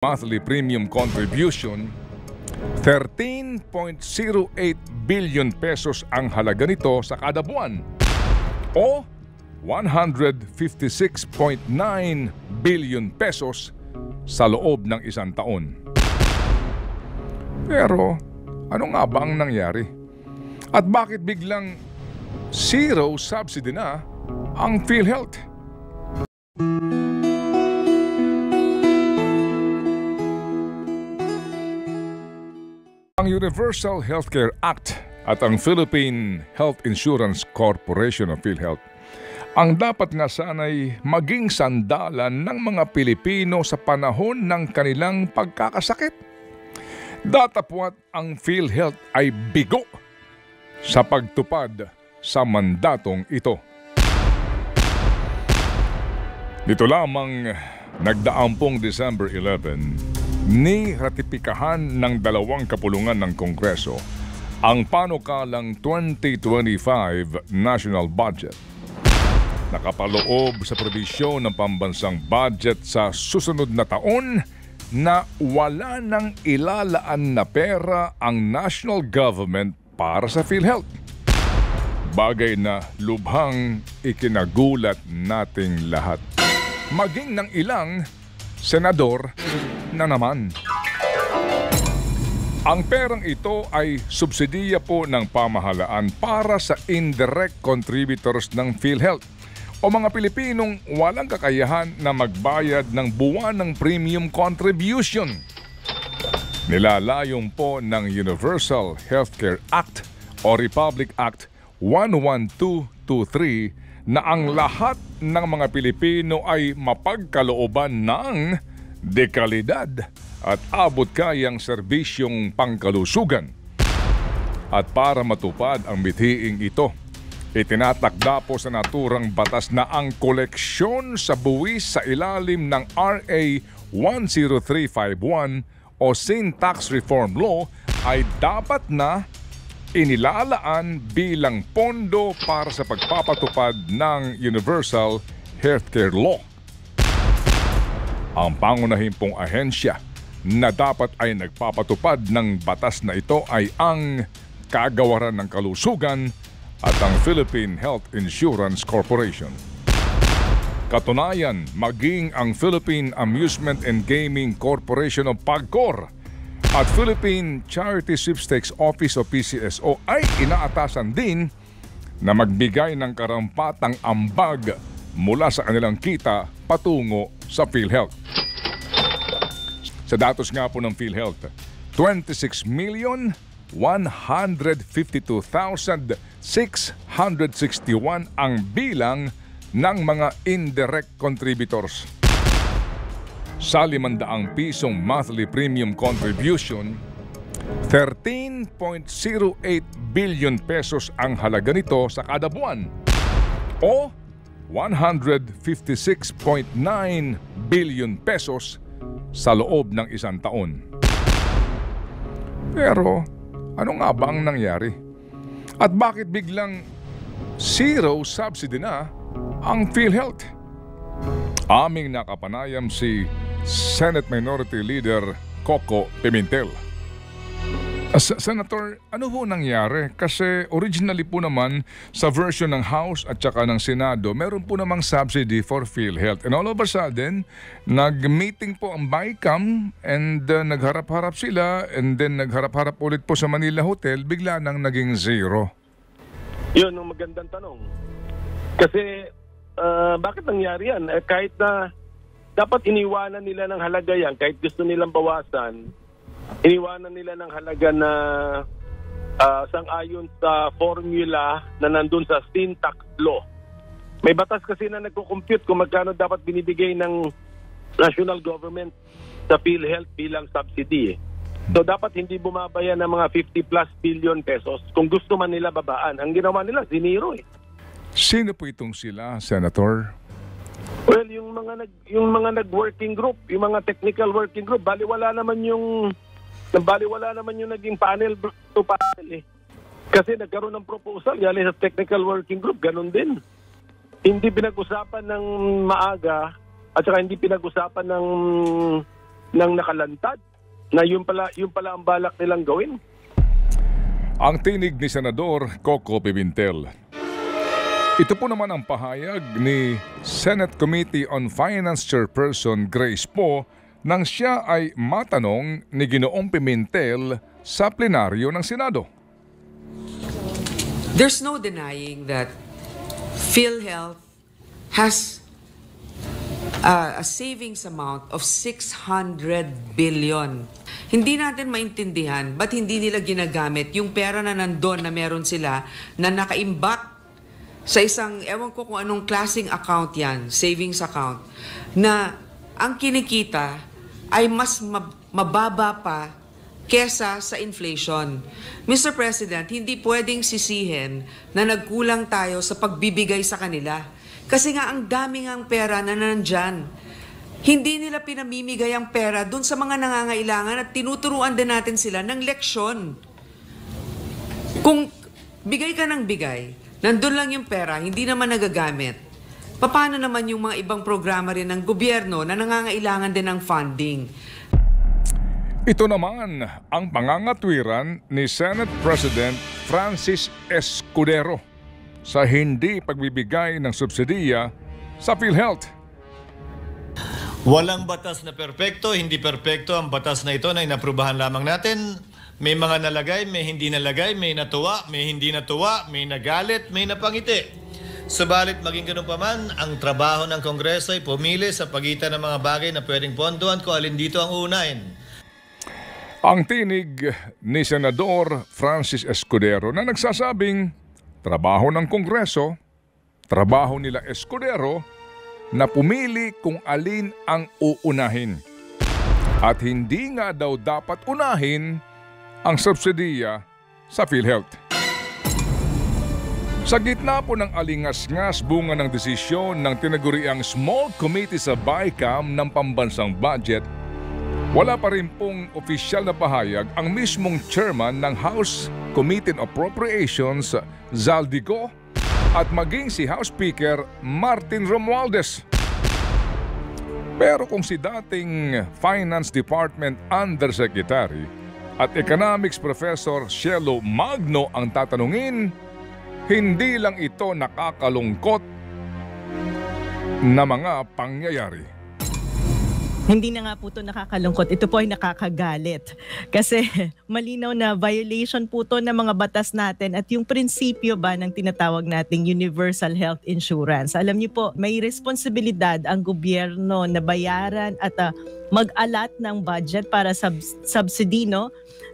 monthly premium contribution, 13.08 billion pesos ang halaga nito sa kada buwan o 156.9 billion pesos sa loob ng isang taon. Pero ano nga ba ang nangyari? At bakit biglang zero subsidy na ang PhilHealth? Ang Universal Healthcare Act at ang Philippine Health Insurance Corporation of PhilHealth ang dapat nga sana'y maging sandalan ng mga Pilipino sa panahon ng kanilang pagkakasakit. Datapwat ang PhilHealth ay bigo sa pagtupad sa mandatong ito. Dito lamang nagdaampong December 11, ni ratipikahan ng dalawang kapulungan ng Kongreso ang panukalang 2025 National Budget. Nakapaloob sa probisyon ng pambansang budget sa susunod na taon na wala nang ilalaan na pera ang national government para sa PhilHealth. Bagay na lubhang ikinagulat nating lahat. Maging ng ilang senador na naman. Ang perang ito ay subsidiya po ng pamahalaan para sa indirect contributors ng PhilHealth o mga Pilipinong walang kakayahan na magbayad ng buwanang premium contribution. Nilalayong po ng Universal Healthcare Act o Republic Act 11223 na ang lahat ng mga Pilipino ay mapagkalooban ng dekalidad at abot kayang serbisyong pangkalusugan. At para matupad ang mithiing ito, itinatakda po sa naturang batas na ang koleksyon sa buwis sa ilalim ng RA 10351 o Sin Tax Reform Law ay dapat na inilalaan bilang pondo para sa pagpapatupad ng Universal Healthcare Law. Ang pangunahing pong ahensya na dapat ay nagpapatupad ng batas na ito ay ang Kagawaran ng Kalusugan at ang Philippine Health Insurance Corporation. Katunayan, maging ang Philippine Amusement and Gaming Corporation o PAGCOR at Philippine Charity Sweepstakes Office o PCSO ay inaatasan din na magbigay ng karampatang ambag mula sa kanilang kita patungo sa PhilHealth. Sa datos nga po ng PhilHealth, 26,152,661 ang bilang ng mga indirect contributors. Sa 500 pisong monthly premium contribution, 13.08 billion pesos ang halaga nito sa kada buwan o 156.9 billion pesos sa loob ng isang taon. Pero ano nga ba ang nangyari? At bakit biglang zero subsidy na ang PhilHealth? Aming nakapanayam si Senate Minority Leader Coco Pimentel. Senator, ano po nangyari? Kasi originally po naman sa version ng House at saka ng Senado, meron po namang subsidy for PhilHealth. And all of a sudden, nag-meeting po ang BICAM and nagharap-harap sila and then nagharap-harap ulit po sa Manila Hotel, bigla nang naging zero. Yun ang magandang tanong. Kasi bakit nangyari yan? Kahit na dapat iniwanan nila ng halaga yan, kahit gusto nilang bawasan, iniwanan nila ng halaga na sang-ayon sa formula na nandun sa Sin Tax Law. May batas kasi na nagko-compute kung magkano dapat binibigay ng national government sa PhilHealth bilang subsidy. So dapat hindi bumabayan ng mga 50 plus billion pesos kung gusto man nila babaan. Ang ginawa nila, ziniro eh. Sino po itong sila, Senator? Well, yung mga nag-working group, yung mga technical working group, baliwala naman yung naging panel to panel eh. Kasi nagkaroon ng proposal galing sa technical working group, ganun din. Hindi pinag-usapan ng maaga at saka hindi pinag-usapan ng ng nakalantad na yun pala ang balak nilang gawin. Ang tinig ni Senador Coco Pimentel. Ito po naman ang pahayag ni Senate Committee on Finance Chairperson Grace Poe nang siya ay matanong ni Ginoong Pimentel sa plenaryo ng Senado. There's no denying that PhilHealth has a savings amount of 600 billion. Hindi natin maintindihan ba't hindi nila ginagamit yung pera na nandun na meron sila na nakaimbak sa isang, ewan ko kung anong klaseng account yan, savings account, na ang kinikita ay mas mababa pa kesa sa inflation. Mr. President, hindi pwedeng sisihin na nagkulang tayo sa pagbibigay sa kanila. Kasi nga ang daming ang pera na nandyan. Hindi nila pinamimigay ang pera dun sa mga nangangailangan at tinuturuan din natin sila ng leksyon. Kung bigay ka ng bigay, nandun lang yung pera, hindi naman nagagamit. Paano naman yung mga ibang programa rin ng gobyerno na nangangailangan din ng funding? Ito naman ang pangangatwiran ni Senate President Francis Escudero sa hindi pagbibigay ng subsidiya sa PhilHealth. Walang batas na perpekto, hindi perpekto ang batas na ito na inaprubahan lamang natin. May mga nalagay, may hindi nalagay, may natuwa, may hindi natuwa, may nagalit, may napangiti. Subalit maging ganun pa man, ang trabaho ng Kongreso ay pumili sa pagitan ng mga bagay na pwedeng pondohan kung alin dito ang unahin. Ang tinig ni Senador Francis Escudero na nagsasabing trabaho ng Kongreso, trabaho nila Escudero na pumili kung alin ang uunahin. At hindi nga daw dapat unahin ang subsidiya sa PhilHealth. Sa gitna po ng alingas-ngas bunga ng desisyon ng tinaguriang Small Committee sa BICAM ng pambansang budget, wala pa rin pong opisyal na pahayag ang mismong chairman ng House Committee on Appropriations, Zaldico, at maging si House Speaker Martin Romualdez. Pero kung si dating Finance Department Undersecretary at Economics Professor Cielo Magno ang tatanungin, hindi lang ito nakakalungkot na mga pangyayari. Hindi na nga po ito nakakalungkot. Ito po ay nakakagalit. Kasi malinaw na violation po ito ng mga batas natin at yung prinsipyo ba ng tinatawag nating Universal Health Insurance. Alam niyo po, may responsibilidad ang gobyerno na bayaran at mag-alat ng budget para subsidy, no?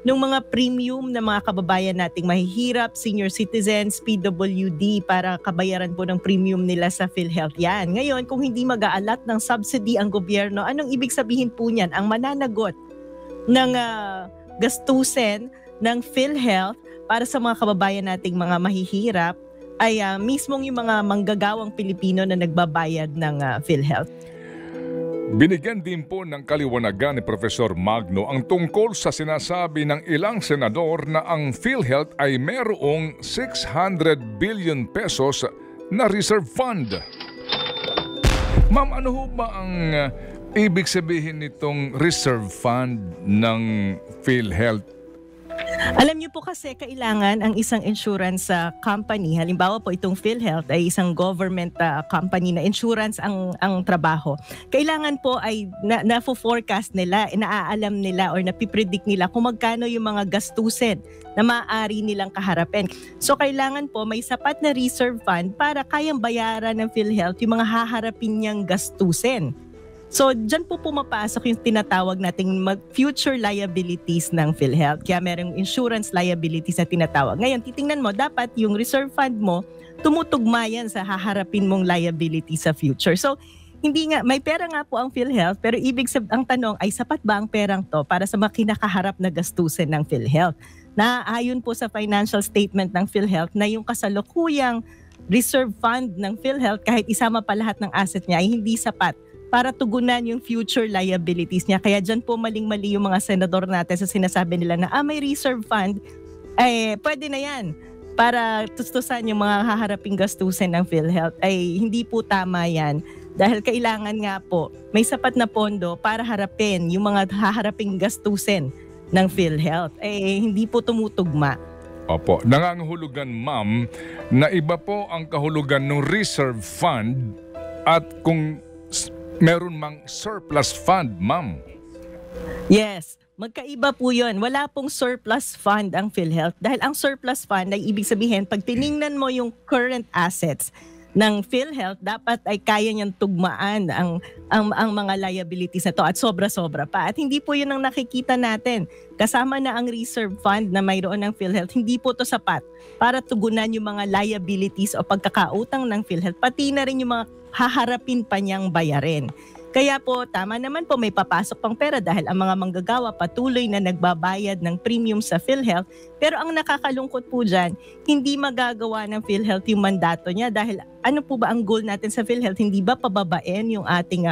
Nung mga premium na mga kababayan nating mahihirap, senior citizens, PWD, para kabayaran po ng premium nila sa PhilHealth yan. Ngayon, kung hindi mag-aalat ng subsidy ang gobyerno, anong ibig sabihin po niyan? Ang mananagot ng gastusin ng PhilHealth para sa mga kababayan nating mga mahihirap ay mismong yung mga manggagawang Pilipino na nagbabayad ng PhilHealth. Binigyan din po ng kaliwanagan ni Professor Magno ang tungkol sa sinasabi ng ilang senador na ang PhilHealth ay merong 600 billion pesos na reserve fund. Ma'am, ano ho ba ang ibig sabihin nitong reserve fund ng PhilHealth? Alam niyo po kasi kailangan ang isang insurance company, halimbawa po itong PhilHealth ay isang government company na insurance ang trabaho. Kailangan po ay na-forecast nila, naaalam nila or napipredict nila kung magkano yung mga gastusin na maaari nilang kaharapin. So kailangan po may sapat na reserve fund para kayang bayaran ng PhilHealth yung mga haharapin niyang gastusin. So, dyan po pumapasok yung tinatawag nating future liabilities ng PhilHealth. Kaya merong insurance liabilities na tinatawag. Ngayon, titingnan mo, dapat yung reserve fund mo, tumutugma yan sa haharapin mong liability sa future. So, hindi nga, may pera nga po ang PhilHealth, pero ang tanong ay sapat ba ang perang to para sa makinakaharap na gastusin ng PhilHealth? Na ayon po sa financial statement ng PhilHealth na yung kasalukuyang reserve fund ng PhilHealth, kahit isama pa lahat ng asset niya, ay hindi sapat para tugunan yung future liabilities niya. Kaya dyan po maling-mali yung mga senador natin sa sinasabi nila na may reserve fund, pwede na yan para tustusan yung mga haharaping gastusin ng PhilHealth. Ay hindi po tama yan. dahil kailangan nga po may sapat na pondo para harapin yung mga haharaping gastusin ng PhilHealth. Hindi po tumutugma. Opo, nangangahulugan ma'am na iba po ang kahulugan ng reserve fund at kung meron mang surplus fund, ma'am. Yes, magkaiba po yun. Wala pong surplus fund ang PhilHealth dahil ang surplus fund ay ibig sabihin pag tiningnan mo yung current assets ng PhilHealth, dapat ay kaya niyang tugmaan ang mga liabilities na to at sobra-sobra pa. At hindi po yun ang nakikita natin. Kasama na ang reserve fund na mayroon ng PhilHealth, hindi po to sapat para tugunan yung mga liabilities o pagkakautang ng PhilHealth, pati na rin yung mga haharapin pa niyang bayarin. Kaya po, tama naman po may papasok pang pera dahil ang mga manggagawa patuloy na nagbabayad ng premium sa PhilHealth. Pero ang nakakalungkot po dyan, hindi magagawa ng PhilHealth yung mandato niya dahil ano po ba ang goal natin sa PhilHealth? Hindi ba pababain yung ating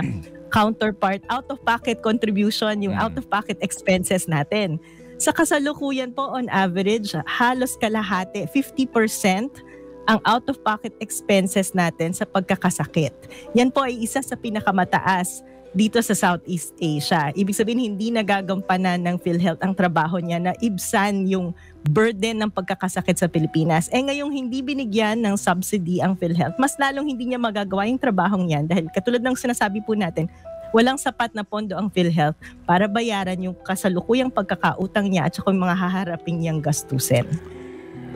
counterpart out-of-pocket contribution, yung out-of-pocket expenses natin? Sa kasalukuyan po, on average, halos kalahati, 50%, ang out-of-pocket expenses natin sa pagkakasakit. Yan po ay isa sa pinakamataas dito sa Southeast Asia. Ibig sabihin, hindi nagagampanan ng PhilHealth ang trabaho niya na ibsan yung burden ng pagkakasakit sa Pilipinas. Ngayong hindi binigyan ng subsidy ang PhilHealth, mas lalong hindi niya magagawa yung trabahong yan dahil katulad ng sinasabi po natin, walang sapat na pondo ang PhilHealth para bayaran yung kasalukuyang pagkakautang niya at saka yung mga haharapin niyang gastusin.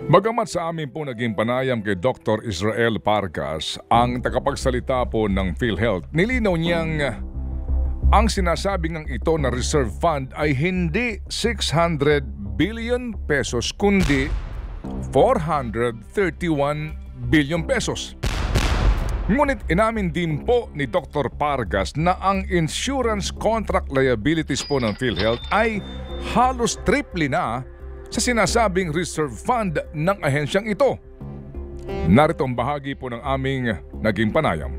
Bagamat sa amin po naging panayam kay Dr. Israel Pargas, ang tagapagsalita po ng PhilHealth, nilinaw niyang ang sinasabi ng ito na reserve fund ay hindi 600 billion pesos kundi 431 billion pesos. Ngunit inamin din po ni Dr. Pargas na ang insurance contract liabilities po ng PhilHealth ay halos triple na sa sinasabing reserve fund ng ahensyang ito. Narito ang bahagi po ng aming naging panayam.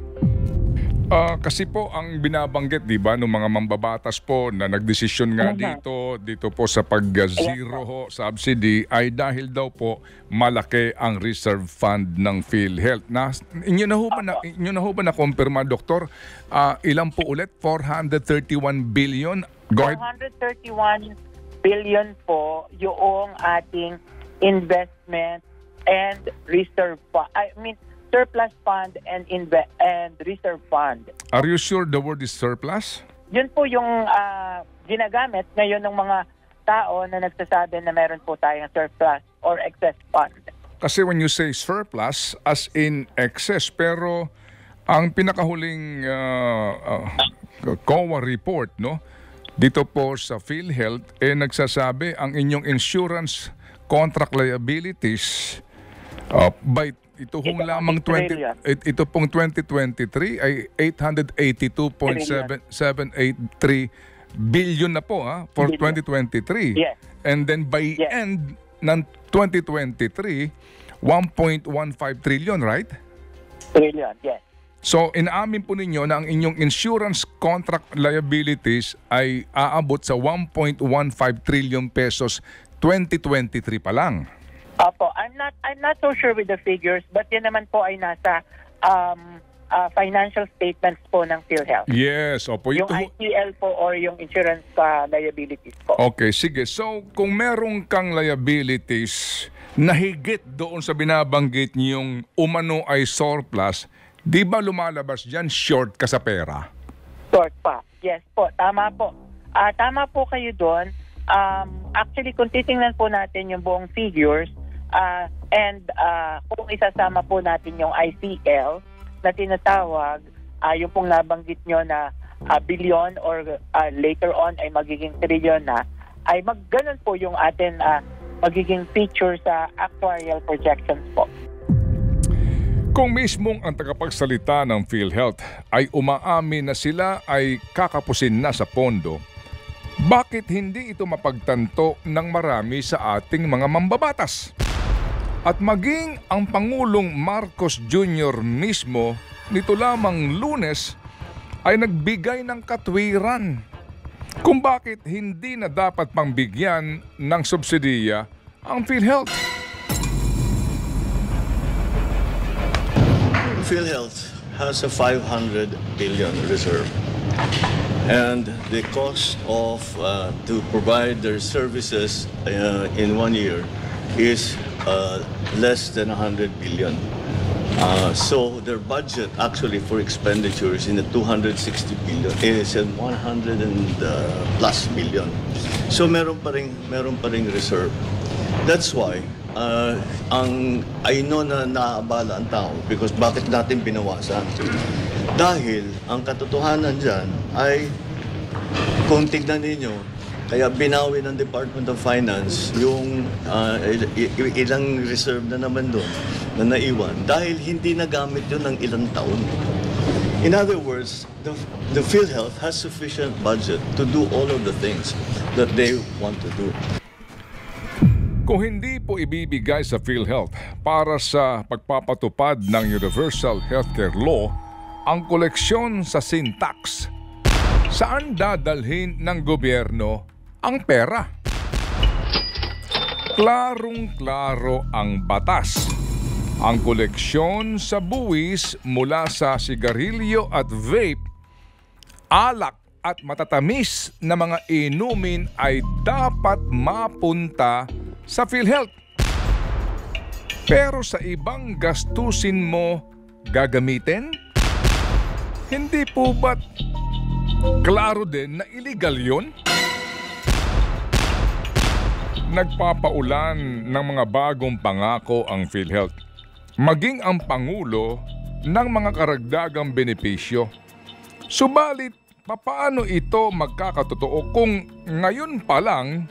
Kasi po ang binabanggit, di ba, ng mga mambabatas po na nagdesisyon nga dito po sa pag-zero subsidy ay dahil daw po malaki ang reserve fund ng PhilHealth. Inyo na ho ba na-confirma, Doktor? Ilan po ulit? 431 billion? Go ahead. 431 billion po yung ating investment and reserve fund. Surplus fund and reserve fund. Are you sure the word is surplus? Yun po yung ginagamit ngayon ng mga tao na nagsasabi na meron po tayong surplus or excess fund. Kasi when you say surplus, as in excess, pero ang pinakahuling COA report, no, dito po sa PhilHealth, nagsasabi ang inyong insurance contract liabilities by ito pong 2023 ay 882.783 billion na po for 2023. Yes. And then by end ng 2023, 1.15 trillion, right? Trillion, yes. So inaamin po ninyo na ang inyong insurance contract liabilities ay aabot sa 1.15 trillion pesos 2023 pa lang. Opo, I'm not so sure with the figures, but yan naman po ay nasa financial statements po ng PhilHealth. Yes, opo. Yung ICL po or yung insurance liabilities po. Okay, sige. So, kung merong kang liabilities na higit doon sa binabanggit niyong umano ay surplus, di ba lumalabas dyan short ka sa pera? Short pa. Yes po, tama po. Tama po kayo doon. Actually, kung titingnan po natin yung buong figures, and kung isasama po natin yung ICL na tinatawag, yung pong nabanggit nyo na billion or later on ay magiging trillion na, ay magganon po yung atin magiging feature sa actuarial projections po. Kung mismong ang tagapagsalita ng PhilHealth ay umaamin na sila ay kakapusin na sa pondo, bakit hindi ito mapagtanto ng marami sa ating mga mambabatas? At maging ang Pangulong Marcos Jr. mismo nito lamang Lunes ay nagbigay ng katwiran kung bakit hindi na dapat pang bigyan ng subsidiya ang PhilHealth. PhilHealth has a 500 billion reserve. And the cost of to provide their services in 1 year is less than 100 billion. So their budget actually for expenditure is in the 260 billion, is in 100 and plus billion. So meron pa ring reserve. That's why I know na naabala ang tao because bakit natin binawasan? Dahil ang katotohanan dyan ay kung tignan ninyo, kaya binawi ng Department of Finance yung ilang reserve na naman doon na naiwan dahil hindi nagamit yun ng ilang taon. In other words, the PhilHealth has sufficient budget to do all of the things that they want to do. Kung hindi po ibibigay sa PhilHealth para sa pagpapatupad ng Universal Healthcare Law ang koleksyon sa sin tax, saan dadalhin ng gobyerno ang pera? Klarong-klaro ang batas. Ang koleksyon sa buwis mula sa sigarilyo at vape, alak at matatamis na mga inumin ay dapat mapunta sa PhilHealth. Pero sa ibang gastusin mo gagamitin? Hindi po ba't klaro din na illegal yun? Nagpapaulan ng mga bagong pangako ang PhilHealth, maging ang Pangulo ng mga karagdagang benepisyo. Subalit, papaano ito magkakatotoo kung ngayon pa lang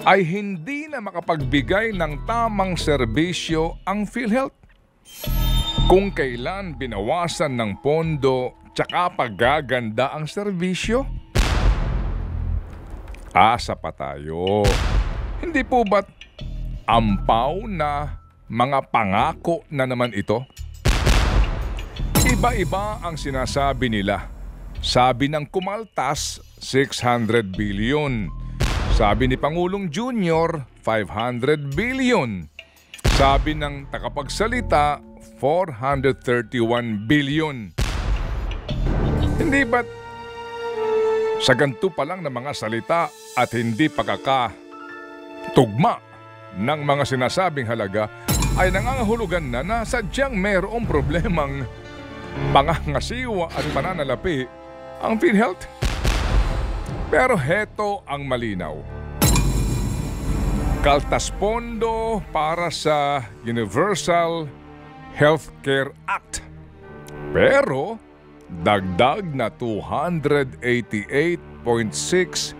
ay hindi na makapagbigay ng tamang serbisyo ang PhilHealth? Kung kailan binawasan ng pondo tsaka paggaganda ang serbisyo? Asa pa tayo. Hindi po ba't ampaw na mga pangako na naman ito? Iba-iba ang sinasabi nila. Sabi ng kumaltas, 600 billion. Sabi ni Pangulong Junior, 500 billion. Sabi ng takapagsalita, 431 billion. Hindi ba't sa ganito pa lang na mga salita at hindi pagkakatugma ng mga sinasabing halaga ay nangangahulugan na sadyang mayroong problemang pangangasiwa at pananalapi ang PhilHealth? Pero heto ang malinaw. Kaltas pondo para sa Universal Healthcare Act. Pero dagdag na 288.6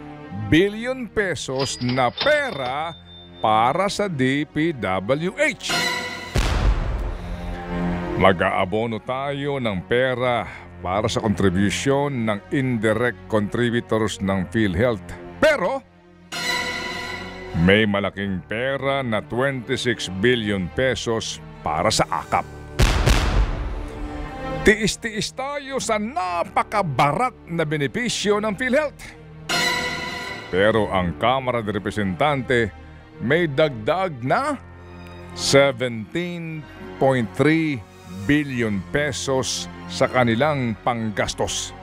billion pesos na pera para sa DPWH. Mag-aabono tayo ng pera para sa kontribusyon ng indirect contributors ng PhilHealth. Pero may malaking pera na 26 billion pesos para sa AKAP. Tiis-tiis tayo sa napakabarat na benepisyo ng PhilHealth. Pero ang Kamara de Representante may dagdag na 17.3 billion pesos sa kanilang panggastos.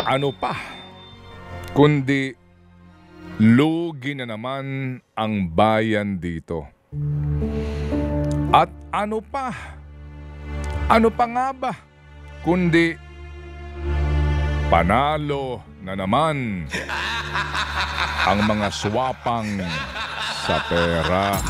Ano pa kundi lugi na naman ang bayan dito. At ano pa nga ba kundi panalo na naman ang mga swapang sa pera.